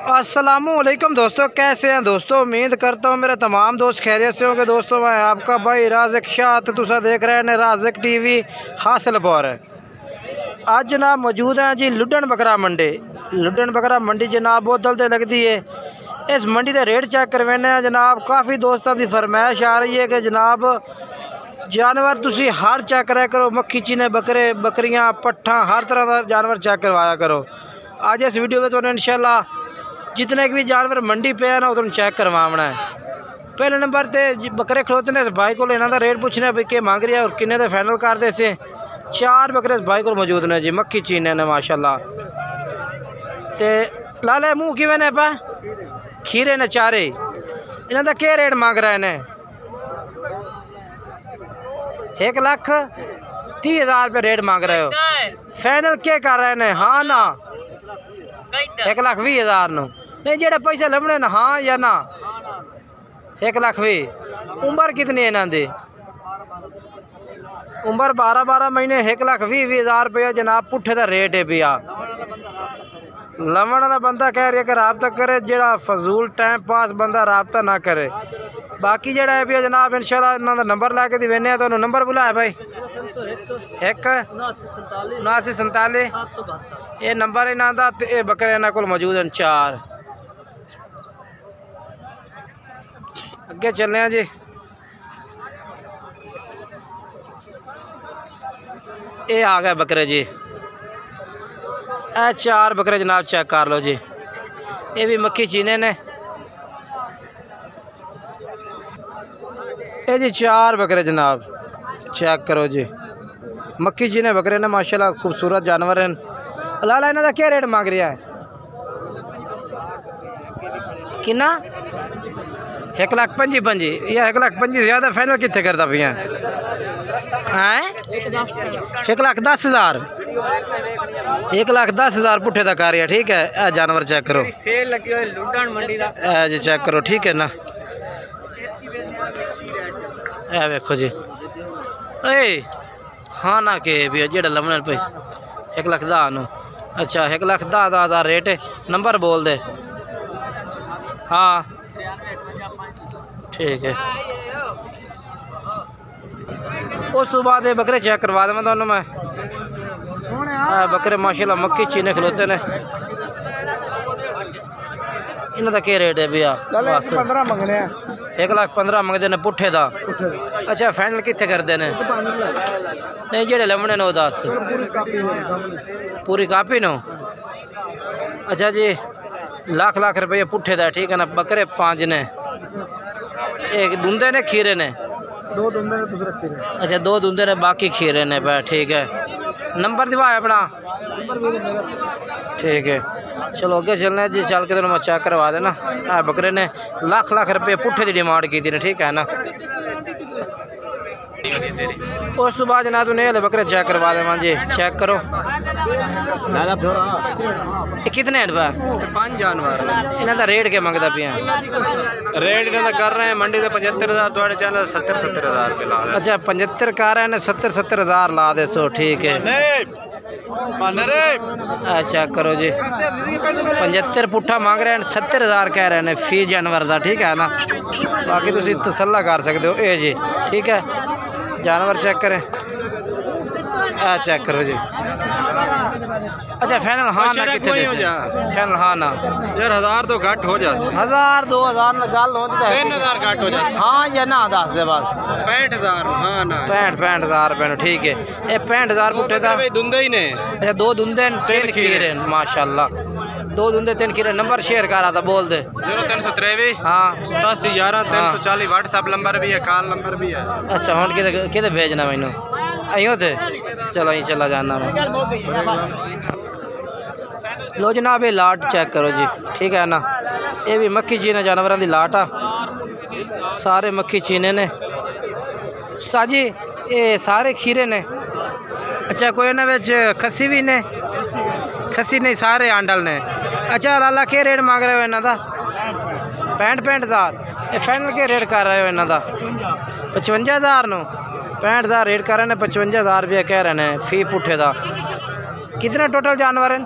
अस्सलामुअलैकुम दोस्तों, कैसे हैं दोस्तों। उम्मीद करता हूँ मेरे तमाम दोस्त खैरियत से होंगे। दोस्तों मैं आपका भाई राज़िक शाह तो तुसा देख रहे हैं राज़िक टीवी हासिलपुर। आज जनाब मौजूद हैं जी लुडन बकरा मंडी जनाब बहुत दलते लगती है। इस मंडी के रेट चेक करवाने हैं जनाब। काफ़ी दोस्तों की फरमाइश आ रही है कि जनाब जानवर तुसी हर चेक कराया करो, मक्खी चीने बकरे बकरियाँ पट्ठा हर तरह का जानवर चेक करवाया करो। आज इस वीडियो में तो इंशाल्लाह जितने भी जानवर मंडी पे है ना उन्हें चेक करवाना है। पहले नंबर ते बकरे खड़ोते ने भाई को इन्हों का रेट पूछने भी के मांग रही है और किन्ने दे फाइनल कर दे से। 4 बकरे भाई को मौजूद ने जी, मक्खी चीने ने माशाल्लाह। ते लाले मुँह किवें ने पा खीरे ने चारे। इन्हों का क्या रेट मांग रहे हैं? 1,30,000 रुपये रेट मांग रहे हो। फाइनल क्या कर रहे हैं? हाँ ना 1,20,000 नो नहीं जेडे पैसे लभने ना, हाँ या ना? 1,20,000। उम्र कितनी है इन्हों की? उम्र 12 महीने। 1,20,000 रुपया जनाब पुट्ठे का रेट है पिया। लवण वाला बंदा कह रहा है कि रबता करे, जेड़ा फजूल टाइम पास बंदा रबता ना करे। बाकी जेड़ा है पिया जनाब इंशाल्लाह इन्हों का नंबर ला के दिवेने तो नंबर बुलाया भाई 7947 ये नंबर इन्हों का। ये बकरे इन्हों को मौजूद हैं 4। अगे चलने हैं जी। ये आ गए बकरे जी, ए 4 बकरे जनाब चेक कर लो जी। ये भी मक्खी चीने ने। ये जी 4 बकरे जनाब चेक करो जी, मक्खी चीने बकरे ने माशाल्लाह खूबसूरत जानवर हैं। लाला इन्हों का क्या रेट मांग रहा है? कितना? 1,55,000 या 1,55,000 ज़्यादा फाइनल कितने करता पिया है? 1,10,000 1,10,000 पुट्ठे का कर रहा। ठीक है, यह जानवर चेक करो जी, चेक करो ठीक है ना। ए देखो जी ए हाँ ना के भी जेड़ा लमने पे 1,10,000 नो। अच्छा 1,10,000 रेट है। नंबर बोल दे। हाँ ठीक है। उस तो बाद बकरे चेक करवा दें मैं। बकरे माशाल्लाह मक्खी चीने खलोते ने। इन्हों का क्या रेट है भैया? 15 मंगने 1,15,000 मंगते ने पुट्ठे का। अच्छा फाइनल कितने करते हैं? नहीं जेडे लमने ने 10 पूरी कापी नो। अच्छा जी लाख रुपये पुट्ठे का। ठीक है ना। बकरे 5 ने, एक दूंदे ने खीरे ने 2 दुंदे ने दूसरे खीरे। अच्छा 2 दूंदे ने बाकी खीरे ने पे। ठीक है नंबर दिवाया अपना। ठीक है चलो अगे चलना जी। चल के मैं चेक करवा देना। बकरे ने लाख रुपये पुट्ठे की डिमांड की थी। ठीक है ना। उस तो बाद ना तू नहीं बकरे चेक करवा देव जी। चेक करो कितने हैं? 5 जानवर। इन्हों का रेट क्या मंगता पिया? रेट इन्हों कर रहे हैं मंडी से 75,000, थोड़े चैनल 70,000 रुपये ला दे। अच्छा 75 कर रहे हैं, 70,000 ला दे सो। ठीक है अच्छा करो जी। 75 पुट्ठा मांग रहे हैं, 70,000 कह रहे हैं फी जानवर का। ठीक है ना। बाकी तुम तसल्ला कर सकते हो ये जी। ठीक है जानवर चेक करें। चेक करो जी। अच्छा फाइनल हाँ ना कितने? फाइनल हाँ ना यार 1,000 तो घट हो जा। 1,000 2,000 गल हो 3,000 घट हो जा। हाँ या ना 10 दे बस 65,000 हाँ ना 65,000 रुपये। ठीक है ये 65,000 पुट्ठे का दुंदे ही ने। अच्छा 2 दुंदे 3 खीरे माशाल्लाह। 2 दुंदे 3 खीरे। नंबर शेयर कर रहा था बोल दे। 0323 हाँ 8711 340 व्हाट्सएप नंबर भी है, कॉल नंबर भी है। अच्छा हम कि भेजना मैनू अं थे? चलो अं चला जाना मैं। लो जनाब ये लाट चेक करो जी। ठीक है ना। ये भी मक्खी चीने जानवरों की लाट आ। सारे मक्खी चीने ने उस्ताद जी। ये सारे खीरे ने। अच्छा कोई इन्होंने खस्सी भी ने? खस्सी नहीं सारे आंडल ने। अच्छा लाला क्या रेट मांग रहे हो इन्हों का? 65,000। ये फाइनल क्या रेट कर रहे हो इन्हों का? 55,000 नो। 65,000 रेट कर रहे हैं। 55,000 रुपया कह रहे हैं फी पुट्ठे का। कितने टोटल जानवर हैं?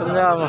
50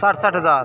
60,000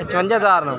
55,000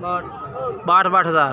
62,000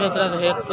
031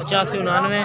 8599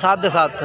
7.5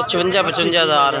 55,000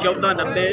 1490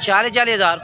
40,000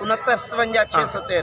69 603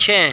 6